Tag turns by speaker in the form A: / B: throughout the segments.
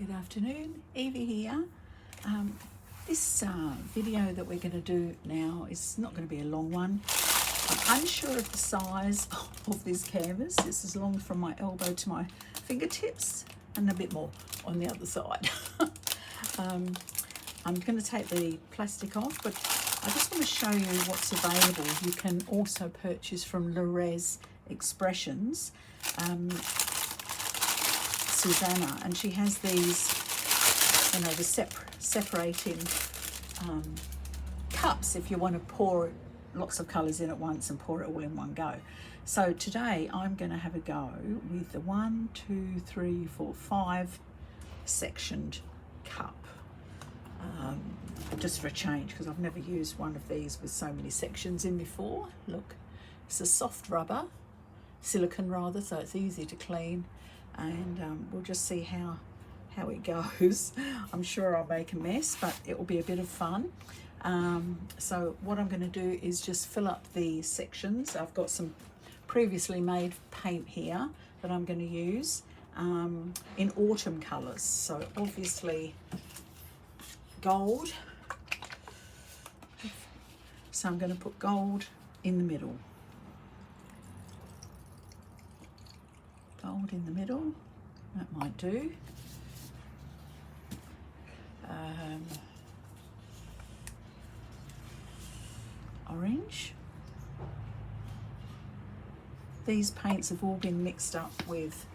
A: Good afternoon, Evie here. This video that we're going to do now is not going to be a long one. I'm unsure of the size of this canvas. This is long from my elbow to my fingertips and a bit more on the other side. I'm going to take the plastic off, but I just want to show you what's available. You can also purchase from LeRez Expressions. Susanna, and she has these, you know, the separating cups if you want to pour lots of colours in at once and pour it all in one go. So today I'm going to have a go with the 1, 2, 3, 4, 5 sectioned cup, just for a change, because I've never used one of these with so many sections in before. Look, it's a soft rubber, silicone rather, so it's easy to clean. And we'll just see how it goes. I'm sure I'll make a mess, but it will be a bit of fun. So what I'm going to do is just fill up the sections. I've got some previously made paint here that I'm going to use in autumn colours. So obviously gold. So I'm going to put gold in the middle. Gold in the middle, that might do. Orange. These paints have all been mixed up with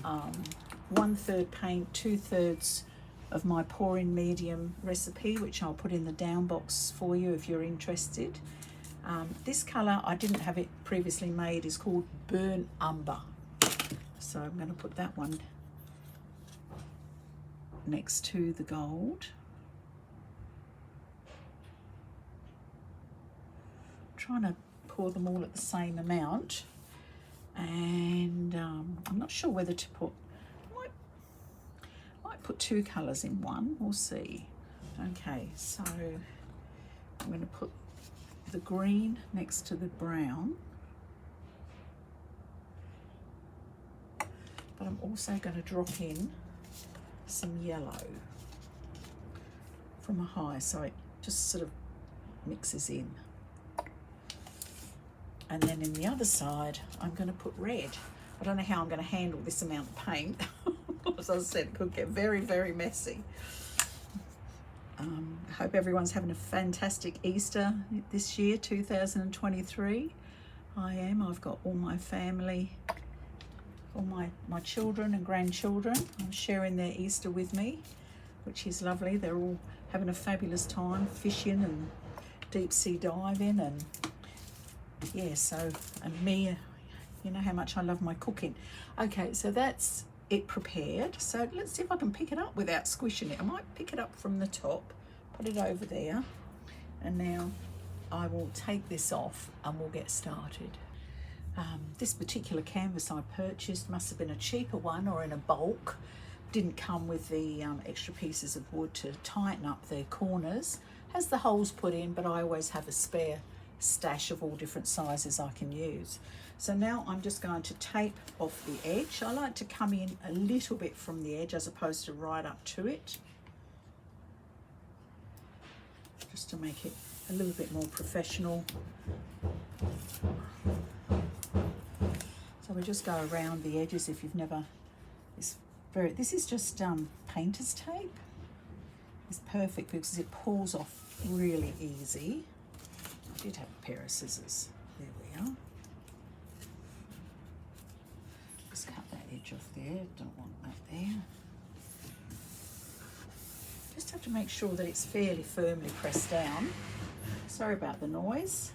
A: 1/3 paint, 2/3 of my pour-in medium recipe, which I'll put in the down box for you if you're interested. This colour, I didn't have it previously made, is called Burnt Umber. So I'm going to put that one next to the gold. I'm trying to pour them all at the same amount, and I'm not sure whether to put, I might put 2 colours in one, we'll see. Okay, so I'm going to put the green next to the brown. But I'm also going to drop in some yellow from a high, so it just sort of mixes in. And then in the other side, I'm going to put red. I don't know how I'm going to handle this amount of paint. As I said, it could get very, very messy. I hope everyone's having a fantastic Easter this year, 2023. I am. I've got all my family, all my children and grandchildren are sharing their Easter with me, which is lovely. They're all having a fabulous time fishing and deep sea diving, and yeah, so, and me, you know how much I love my cooking. Okay, so that's it prepared. So let's see if I can pick it up without squishing it. I might pick it up from the top, put it over there, and now I will take this off and we'll get started. This particular canvas I purchased must have been a cheaper one or in a bulk. Didn't come with the extra pieces of wood to tighten up the corners. Has the holes put in, but I always have a spare stash of all different sizes I can use. So now I'm just going to tape off the edge. I like to come in a little bit from the edge as opposed to right up to it, just to make it a little bit more professional. So we just go around the edges. If you've never, this is just painter's tape. It's perfect because it pulls off really easy. I did have a pair of scissors. There we are. Just cut that edge off there. Don't want that there. Just have to make sure that it's fairly firmly pressed down. Sorry about the noise.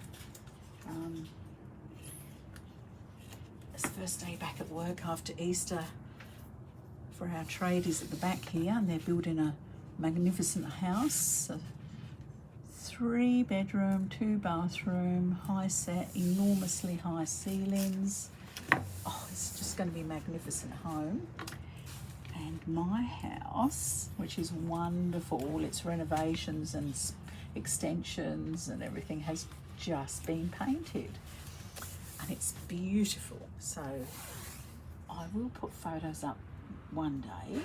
A: It's the first day back at work after Easter for our tradies at the back here, and they're building a magnificent house. 3 bedroom, 2 bathroom, high set, enormously high ceilings. Oh, it's just going to be a magnificent home. And my house, which is wonderful, all its renovations and extensions and everything has just been painted. And it's beautiful. So I will put photos up one day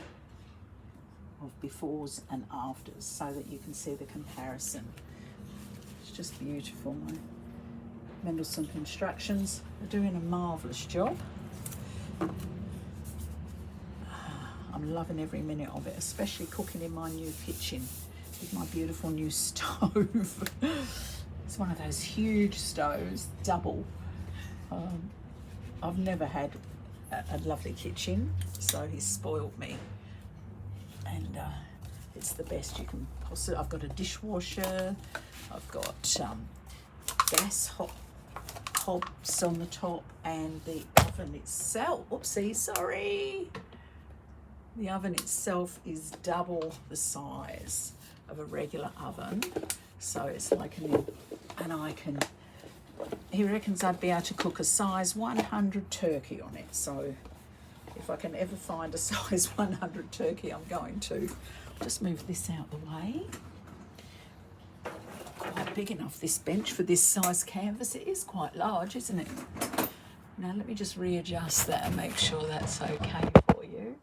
A: of befores and afters so that you can see the comparison. It's just beautiful. Mendelssohn Constructions are doing a marvellous job. I'm loving every minute of it, especially cooking in my new kitchen with my beautiful new stove. It's one of those huge stoves, double. I've never had a lovely kitchen, so he's spoiled me. And it's the best you can possibly. I've got a dishwasher, I've got gas hobs on the top, and the oven itself, oopsie, sorry. The oven itself is double the size of a regular oven. So it's like and I can, he reckons I'd be able to cook a size 100 turkey on it. So if I can ever find a size 100 turkey, I'm going to. Just move this out the way. Quite big enough, this bench, for this size canvas. It is quite large, isn't it? Now let me just readjust that and make sure that's okay for you.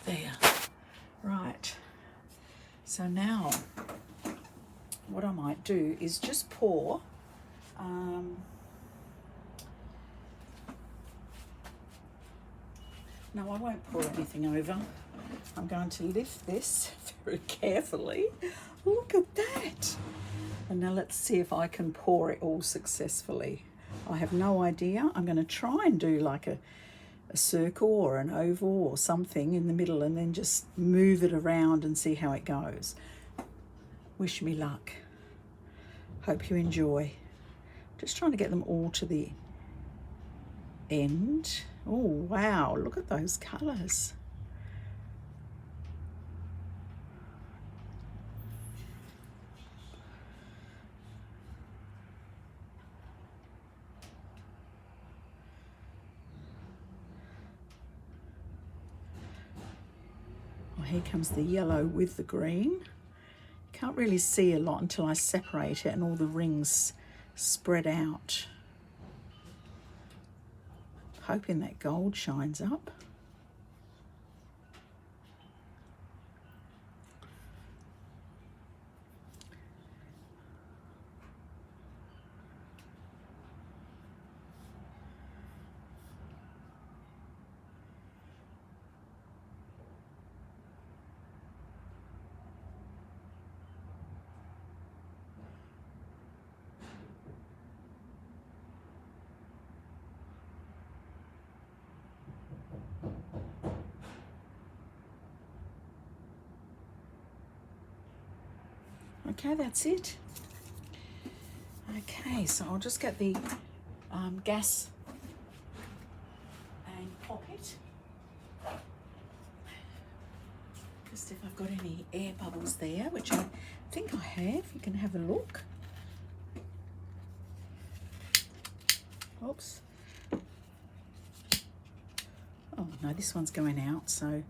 A: There. Right. So now what I might do is just pour no, I won't pour anything over. I'm going to lift this very carefully. Look at that. And now let's see if I can pour it all successfully. I have no idea. I'm going to try and do like a circle or an oval or something in the middle, and then just move it around and see how it goes. Wish me luck. Hope you enjoy. Just trying to get them all to the end. Oh wow, look at those colours. Well, here comes the yellow with the green. Can't really see a lot until I separate it and all the rings spread out. Hoping that gold shines up. Okay, that's it. Okay, so I'll just get the gas and pop it. Just if I've got any air bubbles there, which I think I have. You can have a look. Oops. Oh no, this one's going out, so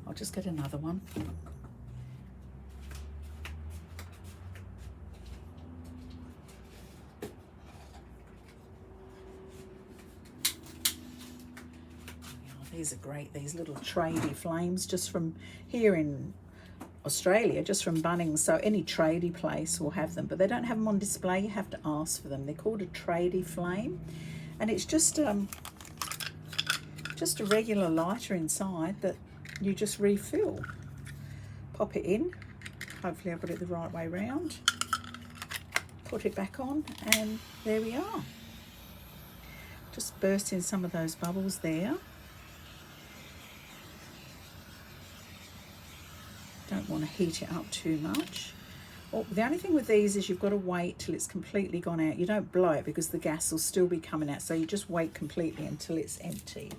A: I'll just get another one. These are great, these little tradie flames, just from here in Australia, just from Bunnings. So any tradie place will have them, but they don't have them on display. You have to ask for them. They're called a tradie flame, and it's just a regular lighter inside that you just refill. Pop it in. Hopefully I've got it the right way round. Put it back on, and there we are. Just burst in some of those bubbles there. Don't want to heat it up too much. Oh, the only thing with these is you've got to wait till it's completely gone out. You don't blow it because the gas will still be coming out. So you just wait completely until it's empty.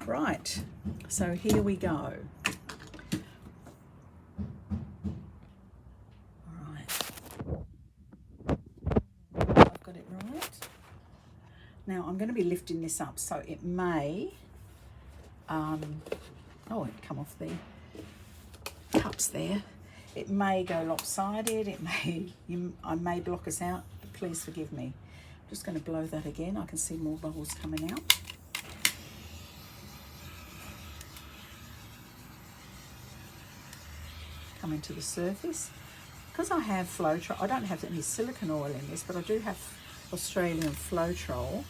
A: Right, so here we go. All right. I've got it right. Now I'm going to be lifting this up, so it may, oh, it come off the cups there. It may go lopsided, it may, I may block us out, but please forgive me. I'm just going to blow that again. I can see more bubbles coming out. coming to the surface. Because I have Floetrol, I don't have any silicone oil in this, but I do have Australian Floetrol,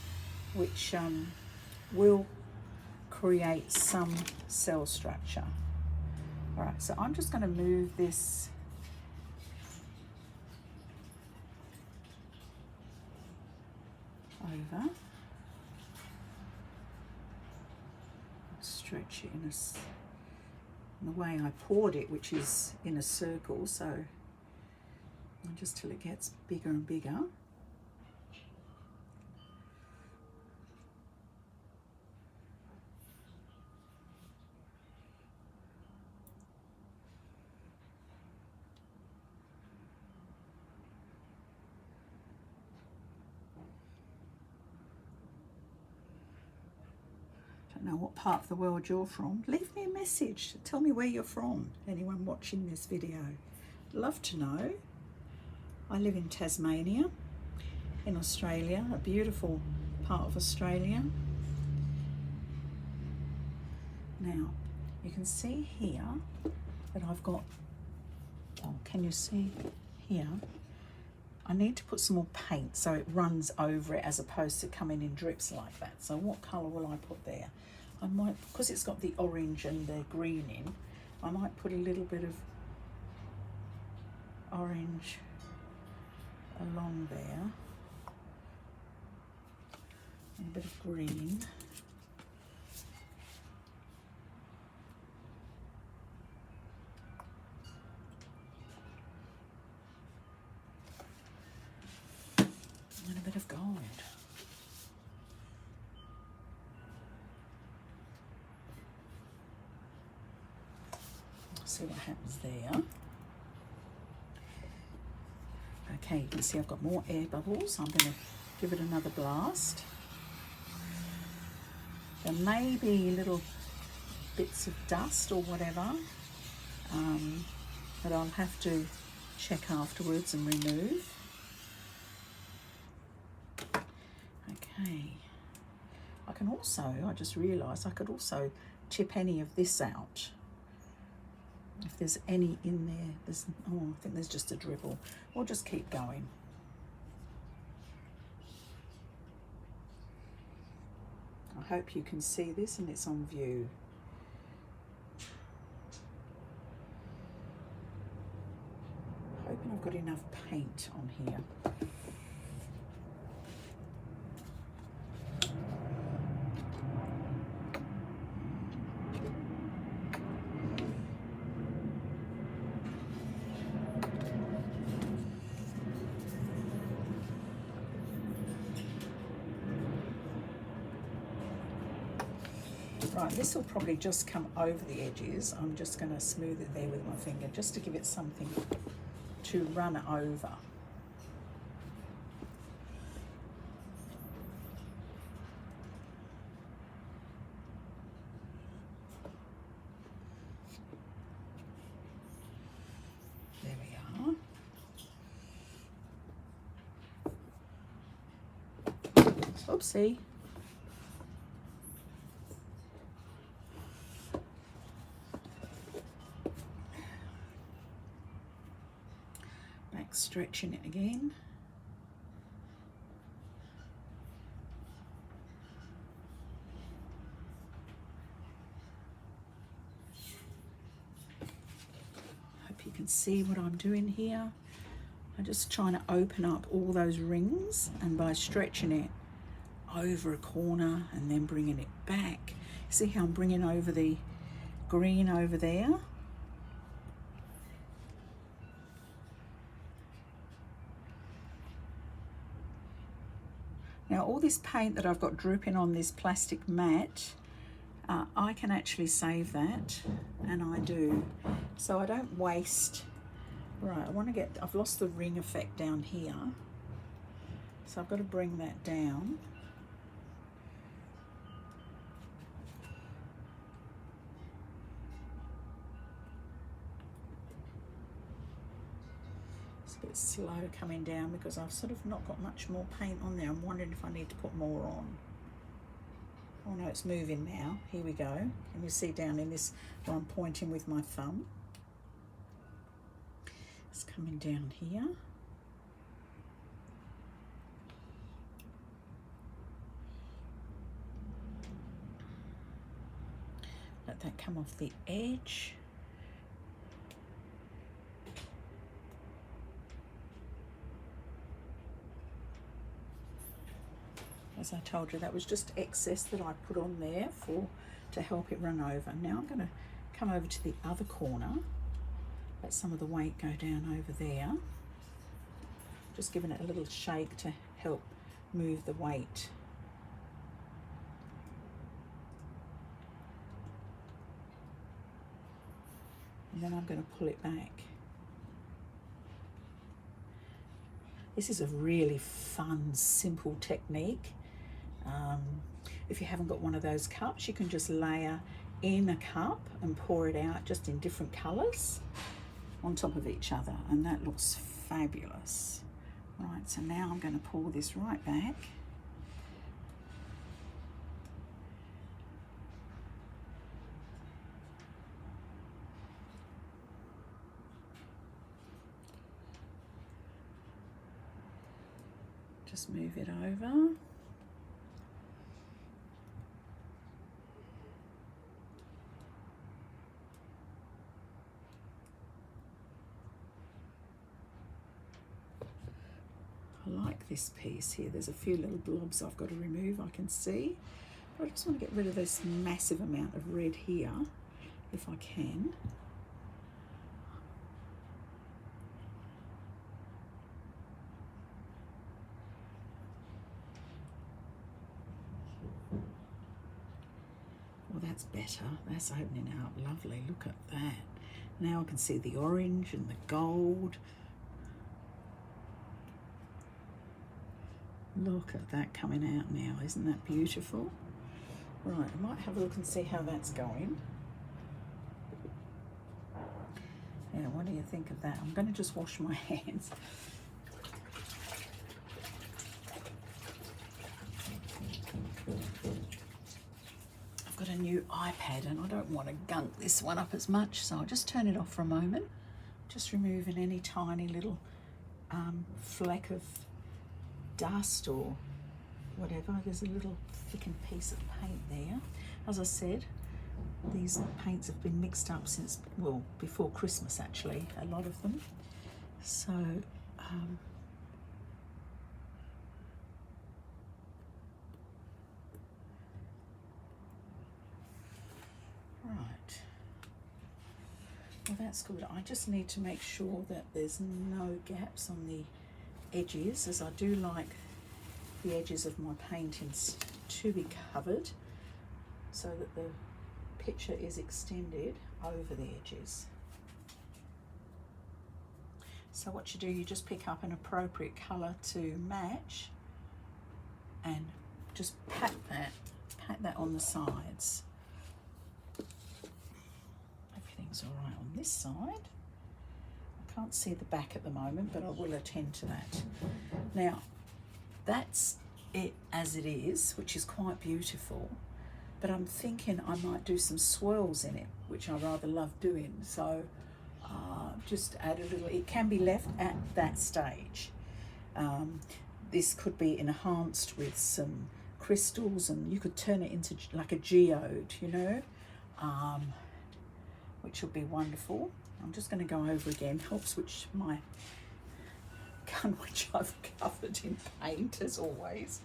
A: which will create some cell structure. All right, so I'm just going to move this over, stretch it in the way I poured it, which is in a circle, so just till it gets bigger and bigger. Know what part of the world you're from. Leave me a message, tell me where you're from, anyone watching this video. Love to know. I live in Tasmania in Australia, a beautiful part of Australia. Now you can see here that I've got, oh, can you see here, I need to put some more paint so it runs over it as opposed to coming in drips like that. So what colour will I put there? I might, because it's got the orange and the green in, I might put a little bit of orange along there, and a bit of green. And a bit of gold. See what happens there. Okay, you can see I've got more air bubbles. I'm going to give it another blast. There may be little bits of dust or whatever, but I'll have to check afterwards and remove. Okay, I can also, I just realised I could also chip any of this out. If there's any in there, there's, oh, I think there's just a dribble. We'll just keep going. I hope you can see this and it's on view. Hoping I've got enough paint on here. Right, this will probably just come over the edges. I'm just going to smooth it there with my finger just to give it something to run over. There we are. Oopsie. Stretching it again. Hope you can see what I'm doing here. I'm just trying to open up all those rings, and by stretching it over a corner and then bringing it back. See how I'm bringing over the green over there? Now all this paint that I've got dripping on this plastic mat, I can actually save that, and I do. So I don't waste. Right, I want to get, I've lost the ring effect down here. So I've got to bring that down. A bit slow coming down because I've sort of not got much more paint on there. I'm wondering if I need to put more on. Oh no, it's moving now. Here we go. Can you see down in this where I'm pointing with my thumb? It's coming down here. Let that come off the edge. As I told you, that was just excess that I put on there to help it run over. Now I'm going to come over to the other corner, let some of the weight go down over there. Just giving it a little shake to help move the weight. And then I'm going to pull it back. This is a really fun, simple technique. If you haven't got one of those cups, you can just layer in a cup and pour it out just in different colours on top of each other, and that looks fabulous. Right, so now I'm going to pull this right back. Just move it over. I like this piece here. There's a few little blobs I've got to remove, I can see. But I just want to get rid of this massive amount of red here, if I can. Well, that's better. That's opening out lovely. Look at that. Now I can see the orange and the gold. Look at that coming out now. Isn't that beautiful? Right, I might have a look and see how that's going. Yeah, what do you think of that? I'm going to just wash my hands. I've got a new iPad and I don't want to gunk this one up as much, so I'll just turn it off for a moment. Just removing any tiny little fleck of dust or whatever. There's a little thickened piece of paint there. As I said, these paints have been mixed up since, well, before Christmas actually, a lot of them. So right, well, that's good. I just need to make sure that there's no gaps on the edges, as I do like the edges of my paintings to be covered so that the picture is extended over the edges. So what you do, you just pick up an appropriate colour to match and just pat that on the sides. Everything's all right on this side. Can't see the back at the moment, but I will attend to that. Now, that's it as it is, which is quite beautiful, but I'm thinking I might do some swirls in it, which I rather love doing. So just add a little, it can be left at that stage. This could be enhanced with some crystals, and you could turn it into like a geode, you know, which would be wonderful. I'm just going to go over again, help switch my gun, which I've covered in paint as always.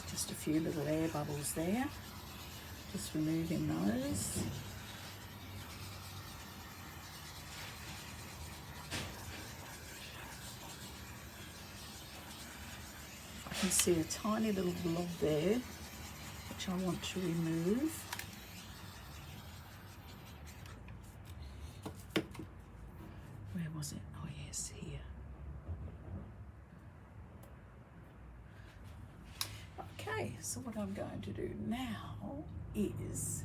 A: Just a few little air bubbles there, just removing those. I can see a tiny little blob there, which I want to remove. Where was it? Oh yes, here. Okay, so what I'm going to do now is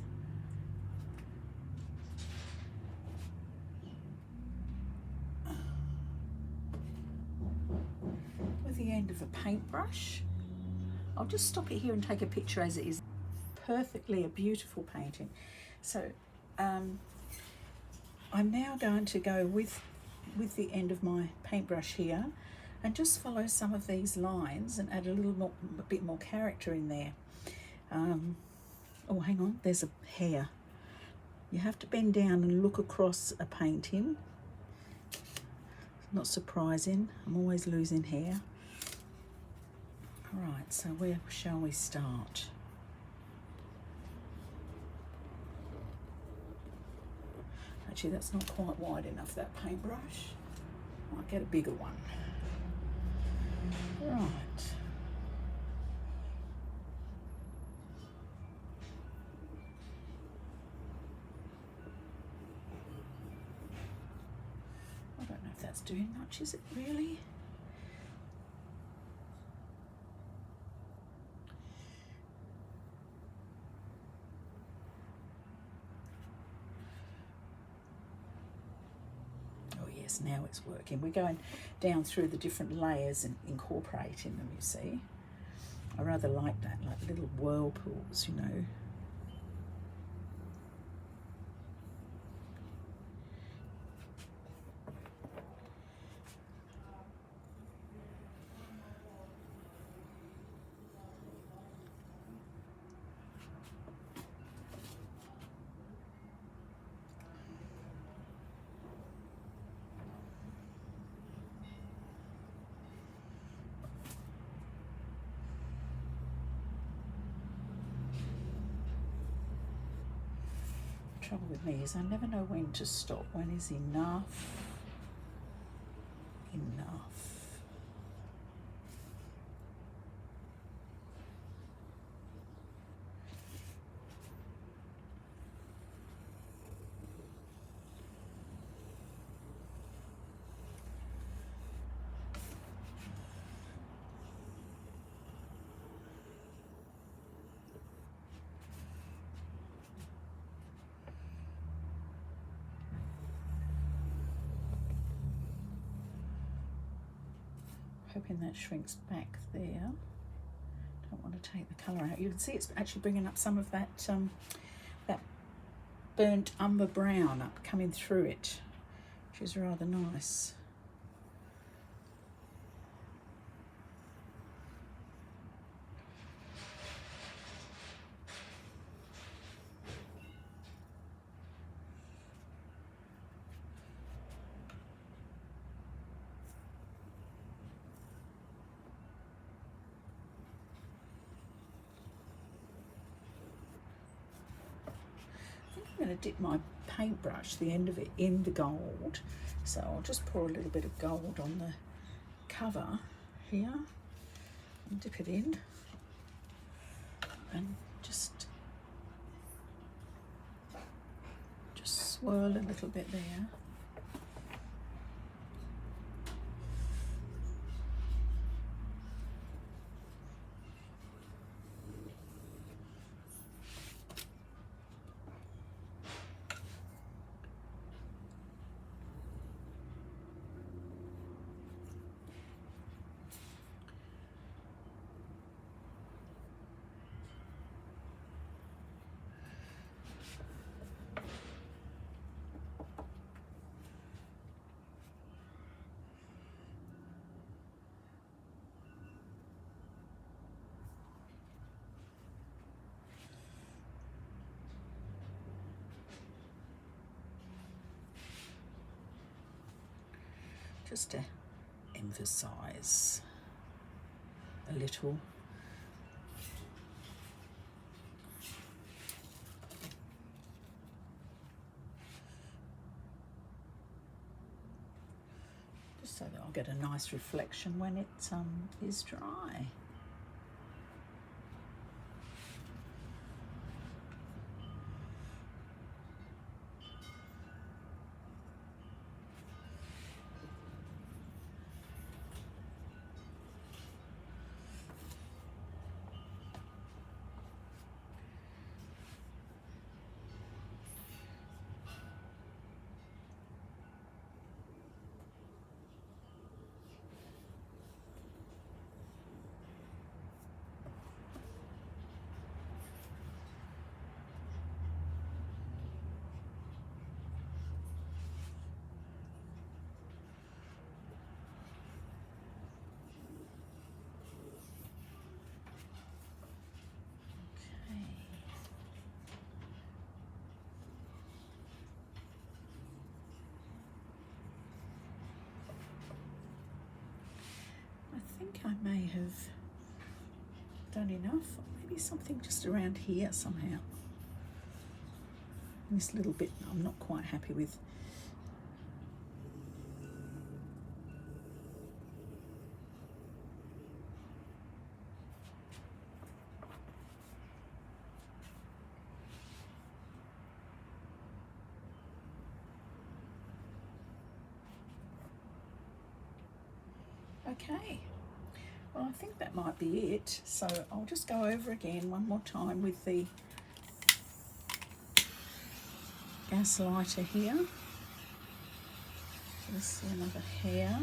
A: with the end of a paintbrush, I'll just stop it here and take a picture as it is. perfectly a beautiful painting. So I'm now going to go with the end of my paintbrush here and just follow some of these lines and add a bit more character in there. Oh, hang on, there's a hair. You have to bend down and look across a painting. Not surprising, I'm always losing hair. All right, so where shall we start? Actually, that's not quite wide enough, that paintbrush. Might get a bigger one. Right. I don't know if that's doing much, is it really? Oh yes, now it's working. We're going down through the different layers and incorporating them, you see. I rather like that, like little whirlpools, you know. Trouble with me is I never know when to stop. When is enough? Enough. Hoping that shrinks back there. Don't want to take the colour out. You can see it's actually bringing up some of that that burnt umber brown up coming through it, which is rather nice. I'm going to dip my paintbrush, the end of it, in the gold. So I'll just pour a little bit of gold on the cover here and dip it in and just swirl a little bit there. Just to emphasize a little. Just so that I'll get a nice reflection when it is dry. I may have done enough. Maybe something just around here somehow. This little bit I'm not quite happy with. Okay, well I think that might be it. So I'll just go over again one more time with the gas lighter here. Just another hair,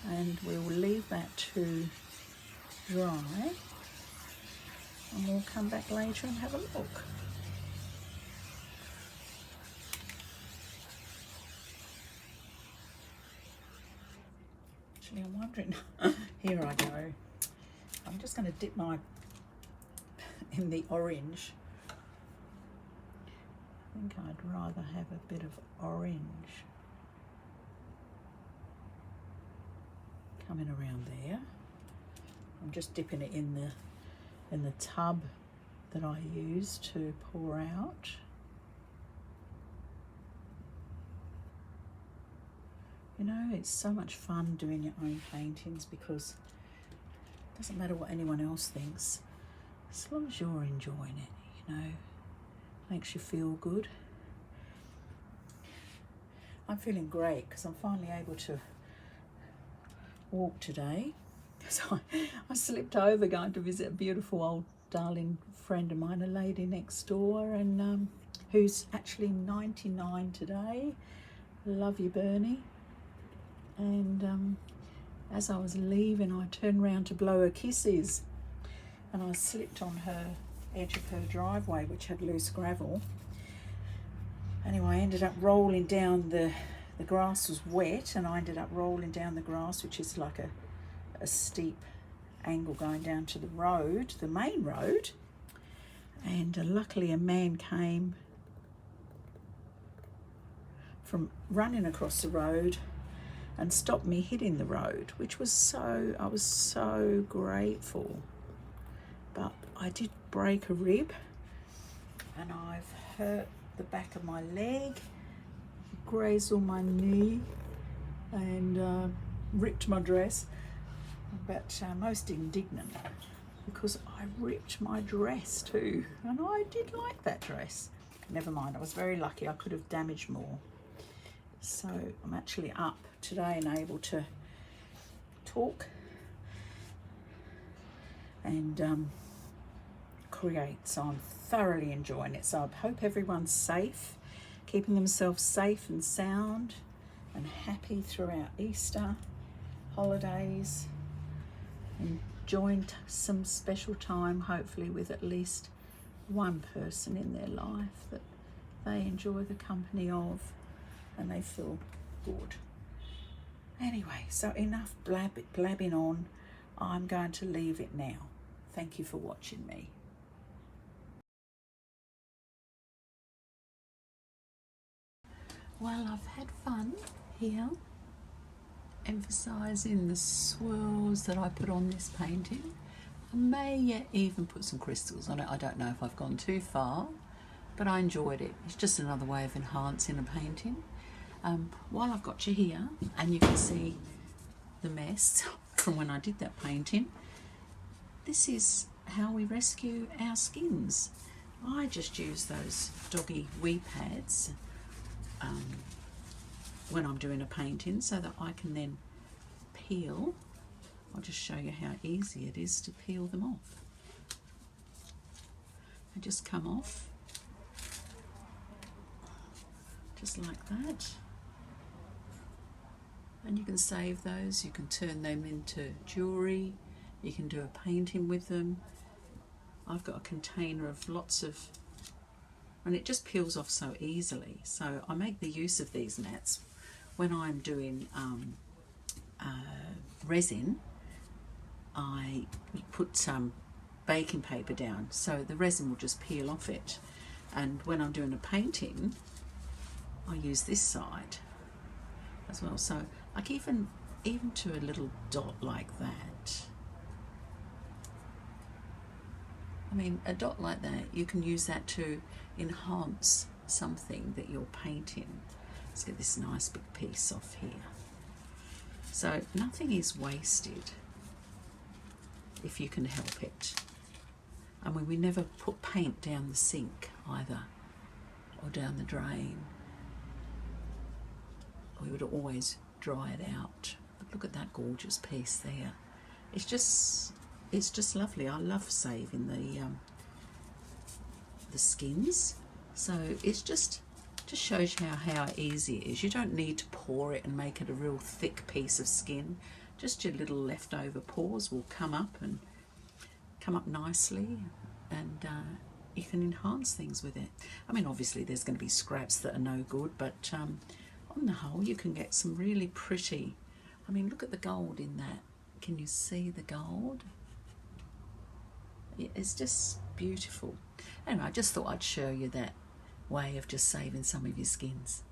A: and we'll leave that to dry, and we'll come back later and have a look. Actually, I'm wondering, here I go. I'm just going to dip my in the orange. I think I'd rather have a bit of orange coming around there. I'm just dipping it in the tub that I use to pour out. You know, it's so much fun doing your own paintings because it doesn't matter what anyone else thinks, as long as you're enjoying it, you know. Makes you feel good. I'm feeling great because I'm finally able to walk today. So I slipped over going to visit a beautiful old darling friend of mine, a lady next door, and who's actually 99 today. Love you, Bernie. And as I was leaving, I turned round to blow her kisses, and I slipped on her edge of her driveway, which had loose gravel. Anyway, I ended up rolling down the grass was wet, and I ended up rolling down the grass, which is like a steep angle going down to the road, the main road. And luckily a man came from running across the road and stopped me hitting the road, which was I was so grateful. But I did break a rib, and I've hurt the back of my leg, grazed on my knee, and ripped my dress. But most indignant because I ripped my dress too, and I did like that dress. Never mind, I was very lucky. I could have damaged more. So I'm actually up today and able to talk and create. So I'm thoroughly enjoying it. So I hope everyone's safe, keeping themselves safe and sound and happy throughout Easter holidays, enjoying some special time, hopefully with at least one person in their life that they enjoy the company of and they feel good. Anyway, so enough blabbing on. I'm going to leave it now. Thank you for watching me. Well, I've had fun here, emphasising the swirls that I put on this painting. I may yet even put some crystals on it. I don't know if I've gone too far, but I enjoyed it. It's just another way of enhancing a painting. While I've got you here, and you can see the mess from when I did that painting, this is how we rescue our skins. I just use those doggy wee pads when I'm doing a painting so that I can then peel. I'll just show you how easy it is to peel them off. They just come off just like that. And you can save those, you can turn them into jewellery, you can do a painting with them. I've got a container of lots of, and it just peels off so easily. So I make the use of these mats when I'm doing resin. I put some baking paper down so the resin will just peel off it. And when I'm doing a painting, I use this side as well. So I can even even to a little dot like that. I mean, a dot like that, you can use that to enhance something that you're painting. Let's get this nice big piece off here. So nothing is wasted if you can help it. I mean, we never put paint down the sink either, or down the drain. We would always dry it out. But look at that gorgeous piece there. It's just lovely. I love saving the skins. So it's just shows you how easy it is. You don't need to pour it and make it a real thick piece of skin. Just your little leftover pores will come up nicely, and you can enhance things with it. I mean, obviously there's going to be scraps that are no good, but on the whole you can get some really pretty. I mean, look at the gold in that. Can you see the gold? It's just beautiful. Anyway, I just thought I'd show you that way of just saving some of your skins.